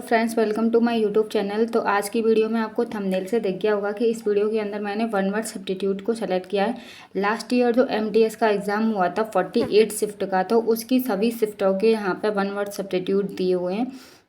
Hello friends, welcome to my YouTube channel. तो आज की वीडियो में आपको थंबनेल से दिख गया होगा कि इस वीडियो के अंदर मैंने वन वर्ड सब्स्टिट्यूट को सेलेक्ट किया है। लास्ट ईयर जो एमटीएस का एग्ज़ाम हुआ था 48 शिफ्ट का, तो उसकी सभी शिफ्टों के यहाँ पे वन वर्ड सब्स्टिट्यूट दिए हुए हैं।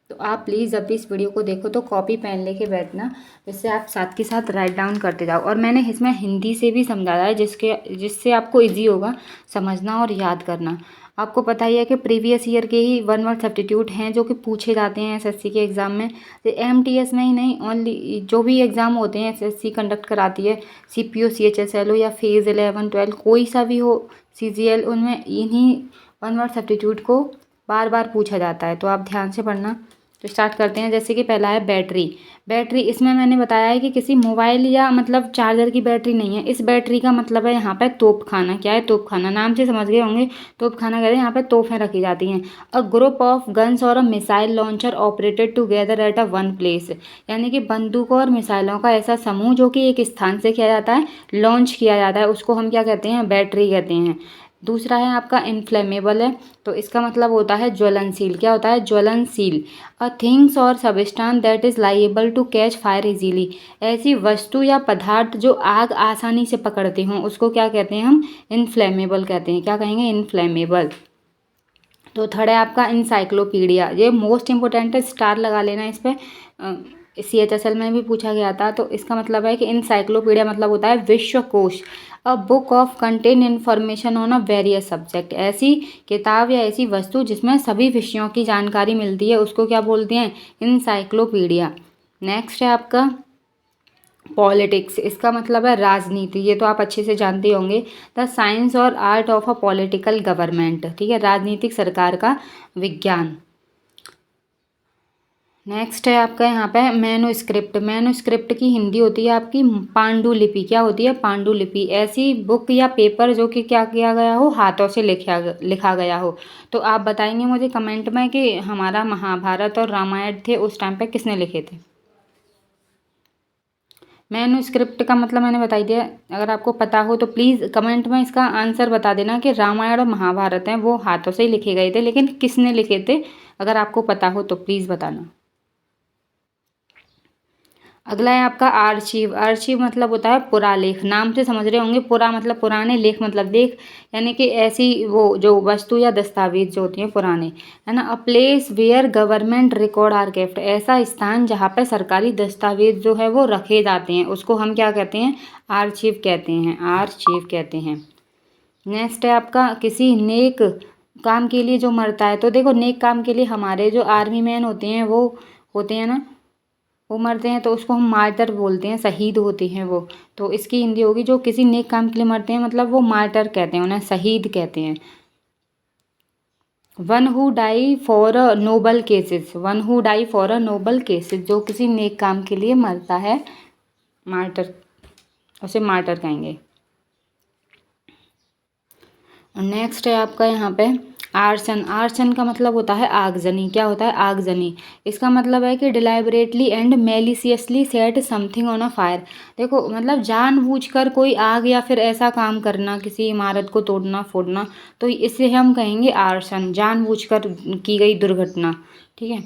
तो आप प्लीज़ जब भी इस वीडियो को देखो तो कॉपी पेन लेके बैठना, जिससे आप साथ के साथ राइट डाउन करते जाओ। और मैंने इसमें हिंदी से भी समझाया है जिससे आपको ईजी होगा समझना और याद करना। आपको पता ही है कि प्रीवियस ईयर के ही वन वर्ड सब्स्टिट्यूट हैं जो कि पूछे जाते हैं एसएससी के एग्ज़ाम में। तो एमटीएस में ही नहीं, ओनली जो भी एग्ज़ाम होते हैं एसएससी कंडक्ट कराती है, सीपीओ सीएचएसएल हो या फेज़ 11 12 कोई सा भी हो, सीजीएल, उनमें इन्हीं वन वर्ड सब्स्टिट्यूट को बार बार पूछा जाता है। तो आप ध्यान से पढ़ना। तो स्टार्ट करते हैं। जैसे कि पहला है बैटरी। बैटरी इसमें मैंने बताया है कि किसी मोबाइल या मतलब चार्जर की बैटरी नहीं है। इस बैटरी का मतलब है यहाँ पे तोप खाना। क्या है? तोप खाना। नाम से समझ गए होंगे, तोप खाना कहते हैं, यहाँ पे तोपें रखी जाती हैं। अ ग्रुप ऑफ गन्स और a missile launcher operated together at a one place, यानी कि बंदूकों और मिसाइलों का ऐसा समूह जो कि एक स्थान से किया जाता है, लॉन्च किया जाता है, उसको हम क्या कहते हैं? बैटरी कहते हैं। दूसरा है आपका इनफ्लेमेबल है, तो इसका मतलब होता है ज्वलनशील। क्या होता है? ज्वलनशील। A things or substance that is liable to catch fire easily, ऐसी वस्तु या पदार्थ जो आग आसानी से पकड़ते हों, उसको क्या कहते हैं? हम इनफ्लेमेबल कहते हैं। क्या कहेंगे? इनफ्लेमेबल। तो थर्ड है आपका इंसाइक्लोपीडिया। ये मोस्ट इंपॉर्टेंट है, स्टार लगा लेना इस पर। सीएचएसएल में भी पूछा गया था। तो इसका मतलब है कि इंसाइक्लोपीडिया मतलब होता है विश्वकोश। A book of contain information on a various subject, ऐसी किताब या ऐसी वस्तु जिसमें सभी विषयों की जानकारी मिलती है, उसको क्या बोलते हैं? इंसाइक्लोपीडिया। नेक्स्ट है आपका पॉलिटिक्स। इसका मतलब है राजनीति। ये तो आप अच्छे से जानते होंगे। द साइंस और art of a political government. ठीक है, राजनीतिक सरकार का विज्ञान। नेक्स्ट है आपका यहाँ पे मैन्युस्क्रिप्ट। मैन्युस्क्रिप्ट की हिंदी होती है आपकी पांडुलिपि। क्या होती है? पांडुलिपि। ऐसी बुक या पेपर जो कि क्या किया गया हो? हाथों से लिखा गया हो। तो आप बताएंगे मुझे कमेंट में कि हमारा महाभारत और रामायण थे उस टाइम पे किसने लिखे थे? मैन्युस्क्रिप्ट का मतलब मैंने बता दिया। अगर आपको पता हो तो प्लीज़ कमेंट में इसका आंसर बता देना कि रामायण और महाभारत हैं वो हाथों से ही लिखे गए थे, लेकिन किसने लिखे थे? अगर आपको पता हो तो प्लीज़ बताना। अगला है आपका आर्शीव। आर्शीव मतलब होता है पुरालेख। नाम से समझ रहे होंगे, पुरा मतलब पुराने, लेख मतलब लेख, यानी कि ऐसी वो जो वस्तु या दस्तावेज जो होती हैं पुराने, है ना। A place where government record are kept, ऐसा स्थान जहाँ पे सरकारी दस्तावेज जो है वो रखे जाते हैं, उसको हम क्या कहते हैं? आर्शीव कहते हैं। आर्शीव कहते हैं। नेक्स्ट है आपका किसी नेक काम के लिए जो मरता है। तो देखो, नेक काम के लिए हमारे जो आर्मी मैन होते हैं वो होते हैं ना, वो मरते हैं तो उसको हम मार्टर बोलते हैं, शहीद होते हैं वो। तो इसकी हिंदी होगी जो किसी नेक काम के लिए मरते हैं, मतलब वो मार्टर कहते हैं, उन्हें शहीद कहते हैं। One who die for a noble causes. One who die for a noble causes, जो किसी नेक काम के लिए मरता है, मार्टर, उसे मार्टर कहेंगे। नेक्स्ट है आपका यहाँ पे आर्सन। आर्सन का मतलब होता है आगजनी। क्या होता है? आगजनी। इसका मतलब है कि deliberately and maliciously set something on a fire. देखो, मतलब जानबूझकर कोई आग या फिर ऐसा काम करना, किसी इमारत को तोड़ना फोड़ना, तो इसे हम कहेंगे आर्सन, जानबूझकर की गई दुर्घटना। ठीक है,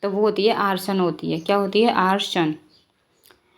तो वो होती है आर्सन होती है। क्या होती है? आर्सन।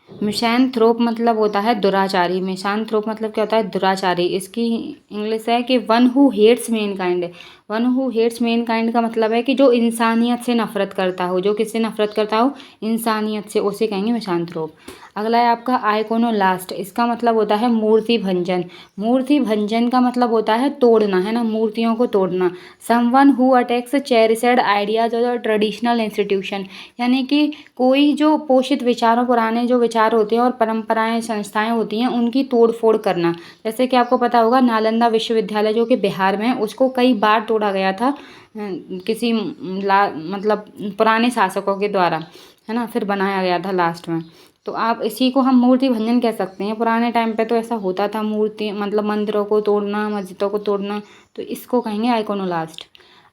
मिसैनथ्रोप मतलब होता है दुराचारी। मिसैनथ्रोप मतलब क्या होता है? दुराचारी। इसकी इंग्लिश है कि one who hates mankind. One who hates mankind का मतलब है कि जो इंसानियत से नफरत करता हो। जो किससे नफरत करता हो? इंसानियत से, उसे कहेंगे मिसैनथ्रोप। अगला है आपका आइकोनोलास्ट। इसका मतलब होता है मूर्ति भंजन। मूर्ति भंजन का मतलब होता है तोड़ना, है ना, मूर्तियों को तोड़ना। Someone who attacks cherished ideas और ट्रेडिशनल इंस्टीट्यूशन, यानी कि कोई जो पोषित विचारों, पुराने जो विचार होते हैं और परंपराएं, संस्थाएं होती हैं, उनकी तोड़ फोड़ करना। जैसे कि आपको पता होगा नालंदा विश्वविद्यालय जो कि बिहार में है, उसको कई बार तोड़ा गया था किसी मतलब पुराने शासकों के द्वारा, है ना, फिर बनाया गया था लास्ट में। तो आप इसी को हम मूर्ति भंजन कह सकते हैं। पुराने टाइम पे तो ऐसा होता था, मूर्ति मतलब मंदिरों को तोड़ना, मस्जिदों को तोड़ना, तो इसको कहेंगे आइकोनोलास्ट।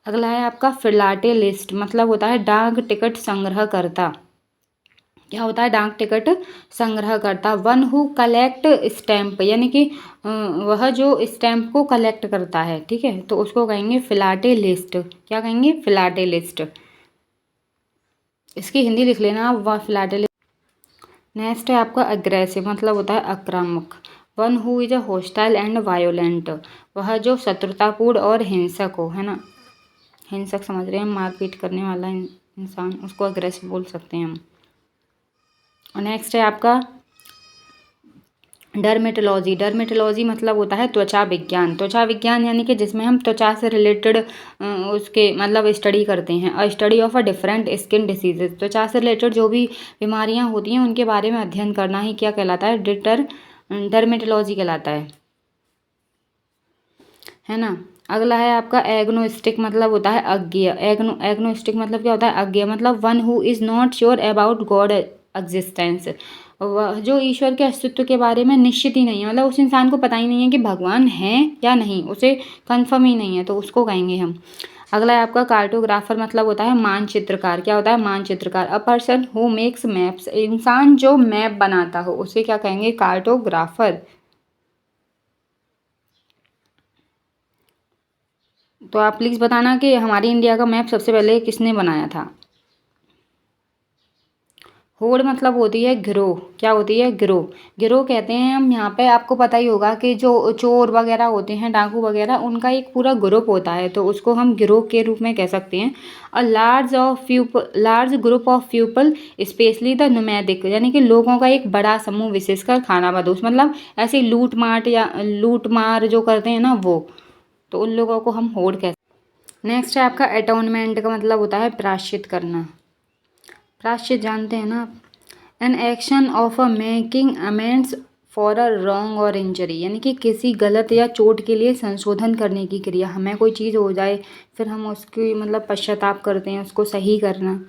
अगला है आपका फिलाटेलिस्ट। मतलब होता है डाक टिकट संग्रह करता। क्या होता है? डाक टिकट संग्रह करता। वन हु कलेक्ट स्टैम्प, यानी कि वह जो स्टैम्प को कलेक्ट करता है, ठीक है, तो उसको कहेंगे फिलाटेलिस्ट। क्या कहेंगे? फिलाटेलिस्ट। इसकी हिंदी लिख लेना आप, व फिलैटेलिक। नेक्स्ट है आपका अग्रेसिव, मतलब होता है आक्रामक। One who is a hostile and violent, वह जो शत्रुतापूर्ण और हिंसक हो, है ना, हिंसक समझ रहे हैं, मारपीट करने वाला इंसान, उसको अग्रेसिव बोल सकते हैं हम। और नेक्स्ट है आपका डर्मेटोलॉजी। डर्मेटोलॉजी मतलब होता है त्वचा विज्ञान। त्वचा विज्ञान यानी कि जिसमें हम त्वचा से रिलेटेड उसके मतलब स्टडी करते हैं। अ study of a different skin diseases, त्वचा से रिलेटेड जो भी बीमारियां होती हैं उनके बारे में अध्ययन करना ही क्या कहलाता है, डर्मेटोलॉजी कहलाता है ना। अगला है आपका एग्नोस्टिक, मतलब होता है अज्ञेय। एग्नोस्टिक मतलब क्या होता है, अज्ञेय, मतलब one who is not sure about God existence, वह जो ईश्वर के अस्तित्व के बारे में निश्चित ही नहीं है, मतलब उस इंसान को पता ही नहीं है कि भगवान है या नहीं, उसे कंफर्म ही नहीं है, तो उसको कहेंगे हम। अगला है आपका कार्टोग्राफर, मतलब होता है मानचित्रकार। क्या होता है, मानचित्रकार। A person who makes maps, इंसान जो मैप बनाता हो उसे क्या कहेंगे, कार्टोग्राफर। तो आप प्लीज़ बताना कि हमारी इंडिया का मैप सबसे पहले किसने बनाया था। होड़ मतलब होती है गिरोह। क्या होती है, गिरोह। गिरोह कहते हैं हम यहाँ पे, आपको पता ही होगा कि जो चोर वगैरह होते हैं, डाकू वगैरह, उनका एक पूरा ग्रुप होता है, तो उसको हम गिरोह के रूप में कह सकते हैं। और large group of people specially the nomadic, यानी कि लोगों का एक बड़ा समूह, विशेषकर खानाबदोश, मतलब ऐसे लूट मार जो करते हैं ना वो, तो उन लोगों को हम होड़ कहते हैं। नेक्स्ट है आपका अटोनमेंट, का मतलब होता है प्रायश्चित करना। प्रायश्चित जानते हैं ना आप, an action of a making amends for a wrong और इंजरी, यानी कि किसी गलत या चोट के लिए संशोधन करने की क्रिया। हमें कोई चीज़ हो जाए फिर हम उसकी मतलब पश्चाताप करते हैं, उसको सही करना,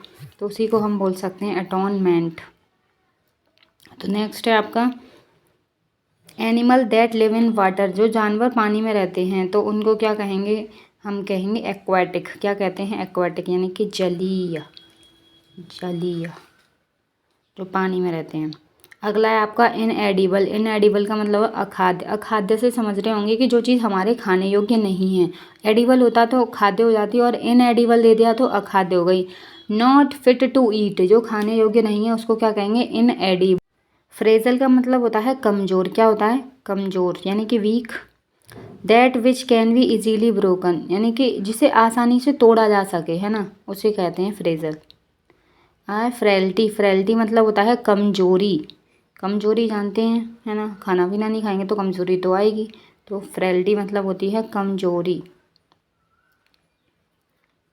तो उसी को हम बोल सकते हैं अटोनमेंट। तो नेक्स्ट है आपका animal that live in water, जो जानवर पानी में रहते हैं तो उनको क्या कहेंगे, हम कहेंगे एक्वाटिक। क्या कहते हैं, एक्वाटिक, यानी कि जलीय जो पानी में रहते हैं। अगला है आपका इनएडिबल। इनएडिबल का मतलब अखाद्य। अखाद्य से समझ रहे होंगे कि जो चीज़ हमारे खाने योग्य नहीं है। एडिबल होता तो खाद्य हो जाती, और इनएडिबल दे दिया तो अखाद्य हो गई। नॉट फिट टू ईट, जो खाने योग्य नहीं है उसको क्या कहेंगे, इनएडिबल। फ्रेजल का मतलब होता है कमज़ोर। क्या होता है, कमज़ोर, यानी कि weak. That which can be easily broken, यानी कि जिसे आसानी से तोड़ा जा सके, है ना, उसे कहते हैं फ्रेजल। फ्रेल्टी। फ्रेल्टी मतलब होता है कमजोरी। कमजोरी जानते हैं, है ना, खाना पीना नहीं खाएंगे तो कमजोरी तो आएगी, तो फ्रेल्टी मतलब होती है कमजोरी।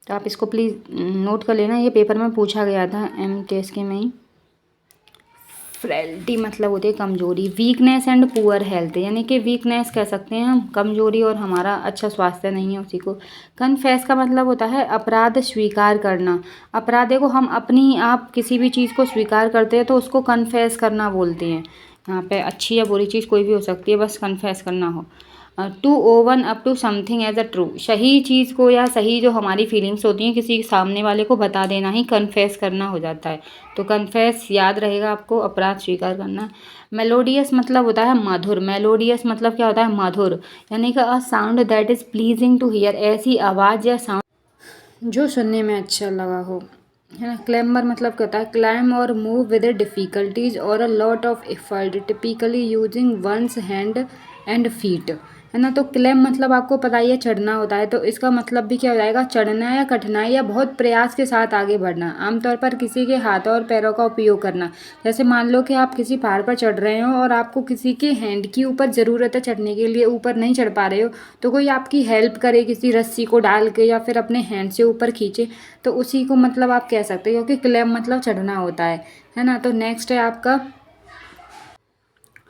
तो आप इसको प्लीज़ नोट कर लेना, ये पेपर में पूछा गया था MTS के में ही। फ्रेल्टी मतलब होती है कमजोरी। वीकनेस एंड पुअर हेल्थ, यानी कि वीकनेस कह सकते हैं हम, कमजोरी, और हमारा अच्छा स्वास्थ्य नहीं है उसी को। कन्फेस का मतलब होता है अपराध स्वीकार करना। अपराध को हम अपनी आप किसी भी चीज़ को स्वीकार करते हैं तो उसको कन्फेस करना बोलते हैं। यहाँ पे अच्छी या बुरी चीज़ कोई भी हो सकती है, बस कन्फेस करना हो। To own up to something as a true, सही चीज़ को या सही जो हमारी फीलिंग्स होती हैं किसी सामने वाले को बता देना ही कन्फेस करना हो जाता है। तो कन्फेस याद रहेगा आपको, अपराध स्वीकार करना। मेलोडियस मतलब होता है मधुर। मेलोडियस मतलब क्या होता है, मधुर, यानी कि a sound that is pleasing to hear, ऐसी आवाज़ या साउंड जो सुनने में अच्छा लगा हो, है ना। क्लैम्बर मतलब क्या होता है, क्लाइम और मूव विद डिफ़िकल्टीज और a lot of effort, typically using one's hand and feet, है ना। तो क्लैम मतलब आपको पता ही है चढ़ना होता है, तो इसका मतलब भी क्या हो जाएगा, चढ़ना या कठिनाई या बहुत प्रयास के साथ आगे बढ़ना। आमतौर पर किसी के हाथों और पैरों का उपयोग करना। जैसे मान लो कि आप किसी पहाड़ पर चढ़ रहे हो और आपको किसी के हैंड की ऊपर ज़रूरत है चढ़ने के लिए, ऊपर नहीं चढ़ पा रहे हो, तो कोई आपकी हेल्प करे किसी रस्सी को डाल के या फिर अपने हैंड से ऊपर खींचे, तो उसी को मतलब आप कह सकते हो, क्योंकि क्लैम मतलब चढ़ना होता है ना। तो नेक्स्ट है आपका,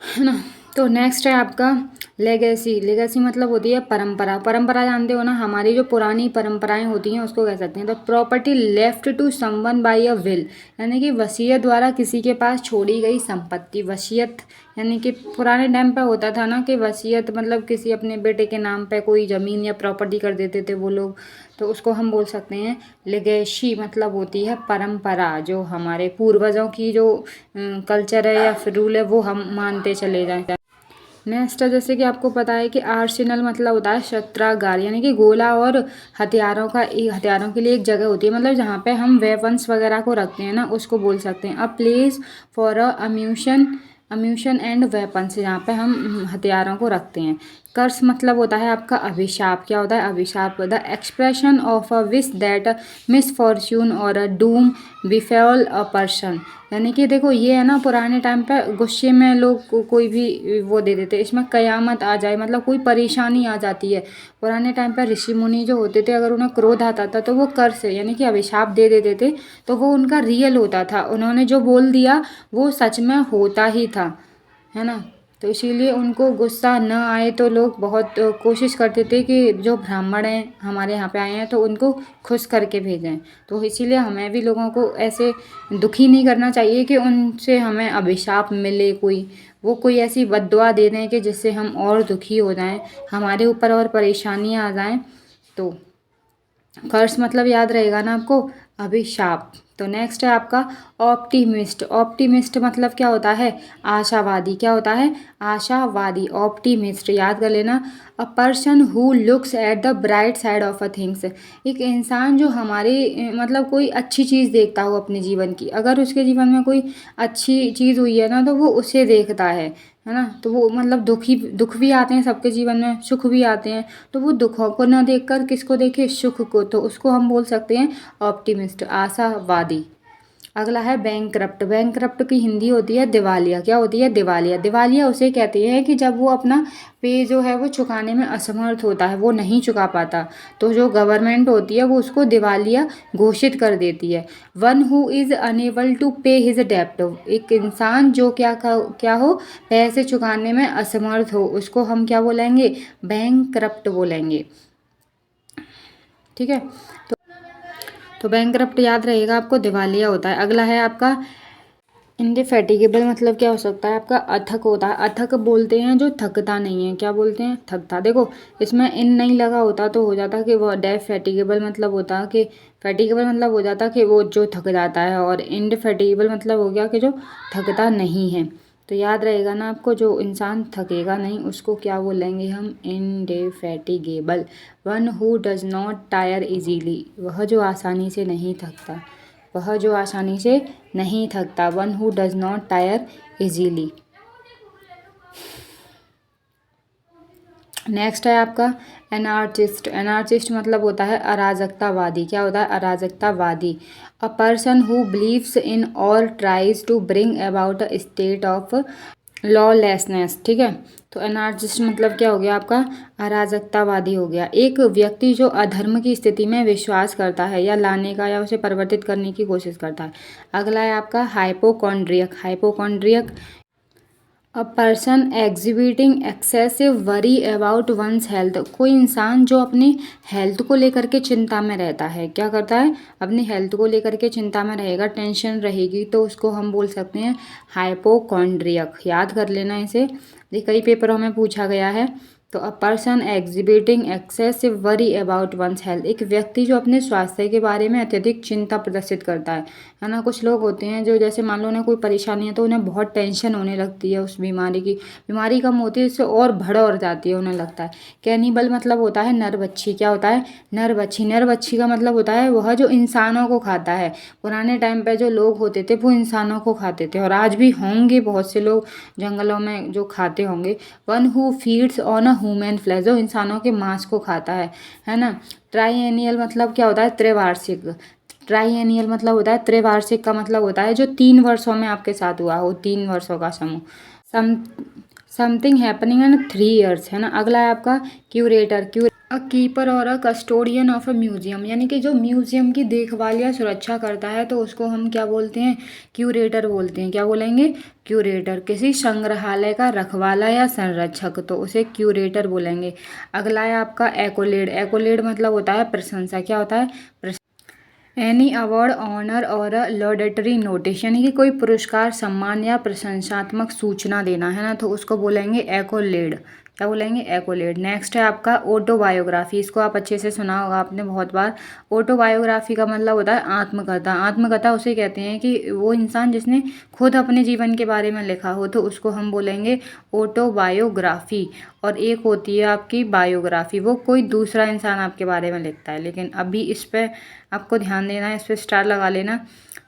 है ना, तो नेक्स्ट है आपका लेगेसी। लेगेसी मतलब होती है परंपरा। परंपरा जानते हो ना, हमारी जो पुरानी परंपराएं होती हैं उसको कह सकते हैं। तो property left to someone by a will, यानी कि वसीयत द्वारा किसी के पास छोड़ी गई संपत्ति। वसीयत यानी कि पुराने टाइम पे होता था ना कि वसीयत मतलब किसी अपने बेटे के नाम पे कोई ज़मीन या प्रॉपर्टी कर देते थे वो लोग, तो उसको हम बोल सकते हैं लेगेसी। मतलब होती है परंपरा, जो हमारे पूर्वजों की जो कल्चर है या फिर रूल है वो हम मानते चले जाएं। नेक्स्ट है, जैसे कि आपको पता है कि आर्सेनल मतलब होता है शस्त्रागार, यानी कि गोला और हथियारों के लिए एक जगह होती है, मतलब जहाँ पे हम वेपन्स वगैरह को रखते हैं ना, उसको बोल सकते हैं। A place for ammunition and weapons, जहाँ पे हम हथियारों को रखते हैं। कर्स मतलब होता है आपका अभिशाप। क्या होता है अभिशाप? The expression of a wish that misfortune और अ डूम बिफेल अ पर्सन, यानी कि देखो ये है ना, पुराने टाइम पे गुस्से में लोग कोई भी वो दे देते, इसमें कयामत आ जाए, मतलब कोई परेशानी आ जाती है। पुराने टाइम पर ऋषि मुनि जो होते थे, अगर उन्हें क्रोध आता था तो वो कर्स यानी कि अभिशाप दे देते थे, तो वो उनका रियल होता था, उन्होंने जो बोल दिया वो सच में होता ही था, है ना। तो इसीलिए उनको गुस्सा न आए, तो लोग बहुत कोशिश करते थे कि जो ब्राह्मण हैं हमारे यहाँ पे आए हैं तो उनको खुश करके भेजें। तो इसीलिए हमें भी लोगों को ऐसे दुखी नहीं करना चाहिए कि उनसे हमें अभिशाप मिले, कोई ऐसी बद्दुआ दे दें कि जिससे हम और दुखी हो जाएं, हमारे ऊपर और परेशानियाँ आ जाएं। तो कर्स मतलब याद रहेगा ना आपको, अभिशाप। तो नेक्स्ट है आपका ऑप्टिमिस्ट। ऑप्टिमिस्ट मतलब क्या होता है? आशावादी। क्या होता है? आशावादी, ऑप्टिमिस्ट, याद कर लेना। अ person who looks at the bright side of a things, एक इंसान जो हमारे मतलब कोई अच्छी चीज़ देखता हो अपने जीवन की, अगर उसके जीवन में कोई अच्छी चीज़ हुई है ना तो वो उसे देखता है ना। तो वो मतलब दुख भी आते हैं सबके जीवन में, सुख भी आते हैं, तो वो दुखों को ना देखकर किसको देखे? सुख को, तो उसको हम बोल सकते हैं ऑप्टिमिस्ट, आशावादी। अगला है बैंकरप्ट। बैंकरप्ट की हिंदी होती है दिवालिया। क्या होती है? दिवालिया। दिवालिया उसे कहते हैं कि जब वो अपना पे जो है वो चुकाने में असमर्थ होता है, वो नहीं चुका पाता, तो जो गवर्नमेंट होती है वो उसको दिवालिया घोषित कर देती है। One who is unable to pay his डेप्ट, एक इंसान जो क्या हो, पैसे चुकाने में असमर्थ हो, उसको हम क्या बोलेंगे? बैंकरप्ट बोलेंगे। ठीक है, तो बैंकरप्ट याद रहेगा आपको, दिवालिया होता है। अगला है आपका इंडेफैटिगेबल, मतलब क्या हो सकता है आपका? अथक होता है। अथक बोलते हैं जो थकता नहीं है। क्या बोलते हैं? थकता। देखो इसमें इन नहीं लगा होता तो हो जाता कि वो डेफैटिगेबल मतलब होता कि फैटिगेबल मतलब हो जाता कि वो जो थक जाता है, और इंडेफैटिगेबल मतलब हो गया कि जो थकता नहीं है। तो याद रहेगा ना आपको, जो इंसान थकेगा नहीं उसको क्या बोलेंगे हम? Indefatigable. One who does not tire easily, वह जो आसानी से नहीं थकता, वह जो आसानी से नहीं थकता। One who does not tire easily. Next है आपका एनार्चिस्ट। एनार्चिस्ट मतलब होता है अराजकतावादी। क्या होता है? अराजकतावादी। A person who believes in or tries to bring about a state of lawlessness. ठीक है, तो एनार्चिस्ट मतलब क्या हो गया आपका? अराजकतावादी हो गया। एक व्यक्ति जो अधर्म की स्थिति में विश्वास करता है या लाने का या उसे परिवर्तित करने की कोशिश करता है। अगला है आपका hypochondriac. Hypochondriac, a person exhibiting excessive worry about one's health, कोई इंसान जो अपनी हेल्थ को लेकर के चिंता में रहता है। क्या करता है? अपनी हेल्थ को लेकर के चिंता में रहेगा, टेंशन रहेगी, तो उसको हम बोल सकते हैं हाइपोकॉन्ड्रियक। याद कर लेना इसे, ये कई पेपरों में पूछा गया है। तो a person exhibiting excessive worry about one's health, एक व्यक्ति जो अपने स्वास्थ्य के बारे में अत्यधिक चिंता प्रदर्शित करता है ना। कुछ लोग होते हैं जो जैसे मान लो उन्हें कोई परेशानी है तो उन्हें बहुत टेंशन होने लगती है उस बीमारी की, बीमारी कम होती है इससे और बढ़ जाती है उन्हें लगता है। कैनिबल मतलब होता है नरभक्षी। क्या होता है? नरभक्षी। नरभक्षी का मतलब होता है वह जो इंसानों को खाता है। पुराने टाइम पे जो लोग होते थे वो इंसानों को खाते थे, और आज भी होंगे बहुत से लोग जंगलों में जो खाते होंगे। One who feeds on a human flesh, जो इंसानों के मांस को खाता है ना। ट्राइएनियल मतलब क्या होता है? त्रिवार्षिक। ट्राइएनियल मतलब होता है, त्रिवार्षिक का मतलब होता है जो 3 वर्षों में आपके साथ हुआ हो, 3 वर्षों का समूह। Some something happening in 3 years, है ना। अगला है आपका क्यूरेटर। अ कीपर और अ कस्टोडियन ऑफ अ म्यूजियम, यानी कि जो म्यूजियम की देखभाल या सुरक्षा करता है तो उसको हम क्या बोलते हैं? क्यूरेटर बोलते हैं। क्या बोलेंगे? क्यूरेटर। किसी संग्रहालय का रखवाला या संरक्षक, तो उसे क्यूरेटर बोलेंगे। अगला है आपका एकोलेड। एकोलेड मतलब होता है प्रशंसा। क्या होता है? एनी अवार्ड, ऑनर और लॉडेटरी नोटिस, यानी कि कोई पुरस्कार, सम्मान या प्रशंसात्मक सूचना देना, है ना, तो उसको बोलेंगे एकोलेड। क्या बोलेंगे, एक्कोलेट। नेक्स्ट है आपका ऑटोबायोग्राफी, इसको आप अच्छे से सुना होगा आपने बहुत बार। ऑटोबायोग्राफी का मतलब होता है आत्मकथा। आत्मकथा उसे कहते हैं कि वो इंसान जिसने खुद अपने जीवन के बारे में लिखा हो, तो उसको हम बोलेंगे ऑटोबायोग्राफी। और एक होती है आपकी बायोग्राफी, वो कोई दूसरा इंसान आपके बारे में लिखता है। लेकिन अभी इस पर आपको ध्यान देना है, इस पर स्टार लगा लेना,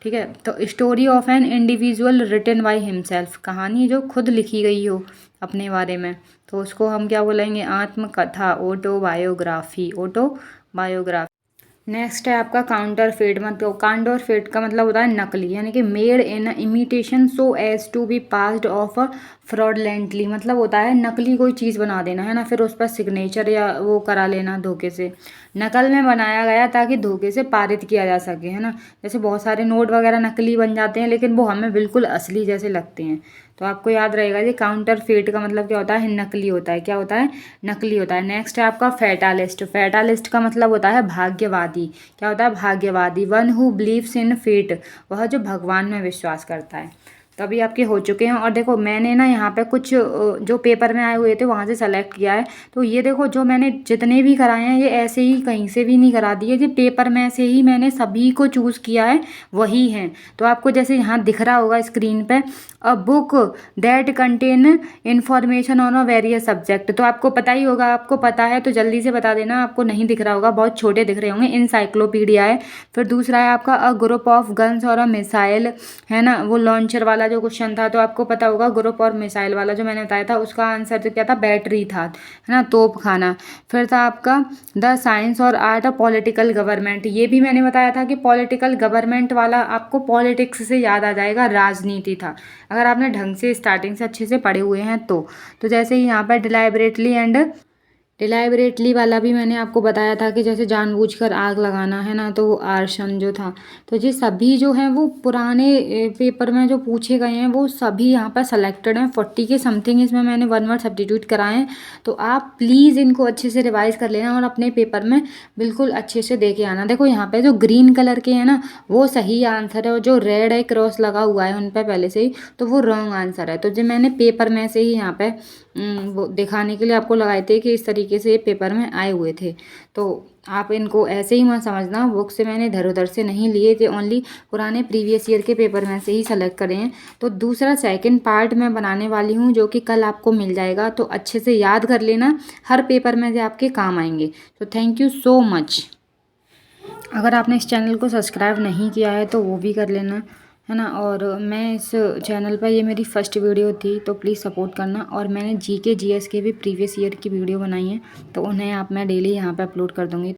ठीक है। तो story of an individual written by himself, कहानी जो खुद लिखी गई हो अपने बारे में, तो उसको हम क्या बोलेंगे, आत्मकथा, ऑटोबायोग्राफी, ऑटोबायोग्राफी। नेक्स्ट है आपका काउंटरफेट। मतलब काउंटरफेट का मतलब होता है नकली, यानी कि made in imitation so as to be passed off fraudulently. मतलब होता है नकली कोई चीज़ बना देना, है ना, फिर उस पर सिग्नेचर या वो करा लेना धोखे से। नकल में बनाया गया ताकि धोखे से पारित किया जा सके, है ना। जैसे बहुत सारे नोट वगैरह नकली बन जाते हैं, लेकिन वो हमें बिल्कुल असली जैसे लगते हैं। तो आपको याद रहेगा ये काउंटरफेट का मतलब क्या होता है, नकली होता है। क्या होता है, नकली होता है। नेक्स्ट है आपका फैटालिस्ट। फैटालिस्ट का मतलब होता है भाग्यवादी। क्या होता है, भाग्यवादी। One who believes in fate, वह जो भगवान में विश्वास करता है। तो अभी आपके हो चुके हैं। और देखो मैंने ना यहाँ पे कुछ जो पेपर में आए हुए थे वहाँ से सेलेक्ट किया है। तो ये देखो जो मैंने जितने भी कराए हैं ये ऐसे ही कहीं से भी नहीं करा दिए, ये पेपर में से ही मैंने सभी को चूज़ किया है, वही हैं। तो आपको जैसे यहाँ दिख रहा होगा स्क्रीन पे, a book that contain information on a various subject. तो आपको पता ही होगा, आपको पता है तो जल्दी से बता देना, आपको नहीं दिख रहा होगा, बहुत छोटे दिख रहे होंगे, इंसाइक्लोपीडिया है। फिर दूसरा है आपका अ ग्रुप ऑफ गन्स और अ मिसाइल, है ना, वो लॉन्चर वाला जो क्वेश्चन था। तो आपको पता होगा ग्रुप और मिसाइल वाला जो मैंने बताया था उसका आंसर जो क्या था, बैटरी था, है ना, तोप खाना। फिर था आपका द साइंस और आर्ट ऑफ पॉलिटिकल गवर्नमेंट। ये भी मैंने बताया था कि पॉलिटिकल गवर्नमेंट वाला आपको पॉलिटिक्स से याद आ जाएगा, राजनीति था, अगर आपने ढंग से स्टार्टिंग से अच्छे से पढ़े हुए हैं तो जैसे ही यहाँ पर डिलाइबरेटली वाला भी मैंने आपको बताया था कि जैसे जानबूझकर आग लगाना, है ना, तो वो आर्सन जो था। तो ये सभी जो हैं वो पुराने पेपर में जो पूछे गए हैं वो सभी यहाँ पर सेलेक्टेड हैं। 40 के समथिंग इसमें मैंने वन वर्ड सब्स्टिट्यूट कराए हैं। तो आप प्लीज़ इनको अच्छे से रिवाइज कर लेना और अपने पेपर में बिल्कुल अच्छे से दे के आना। देखो यहाँ पे जो ग्रीन कलर के हैं ना वो सही आंसर है, और जो रेड है क्रॉस लगा हुआ है उन पर पहले से ही, तो वो रॉन्ग आंसर है। तो जो मैंने पेपर में से ही यहाँ पे वो दिखाने के लिए आपको लगाए थे कि इस तरीके से ये पेपर में आए हुए थे। तो आप इनको ऐसे ही मत समझना, बुक से मैंने इधर उधर से नहीं लिए थे, ओनली पुराने प्रीवियस ईयर के पेपर में से ही सेलेक्ट करे हैं। तो दूसरा सेकंड पार्ट मैं बनाने वाली हूँ जो कि कल आपको मिल जाएगा, तो अच्छे से याद कर लेना, हर पेपर में से आपके काम आएंगे। तो थैंक यू सो मच। अगर आपने इस चैनल को सब्सक्राइब नहीं किया है तो वो भी कर लेना, है ना। और मैं इस चैनल पर, ये मेरी फर्स्ट वीडियो थी तो प्लीज़ सपोर्ट करना। और मैंने जीके जीएस के भी प्रीवियस ईयर की वीडियो बनाई है, तो उन्हें आप मैं डेली यहाँ पे अपलोड कर दूँगी।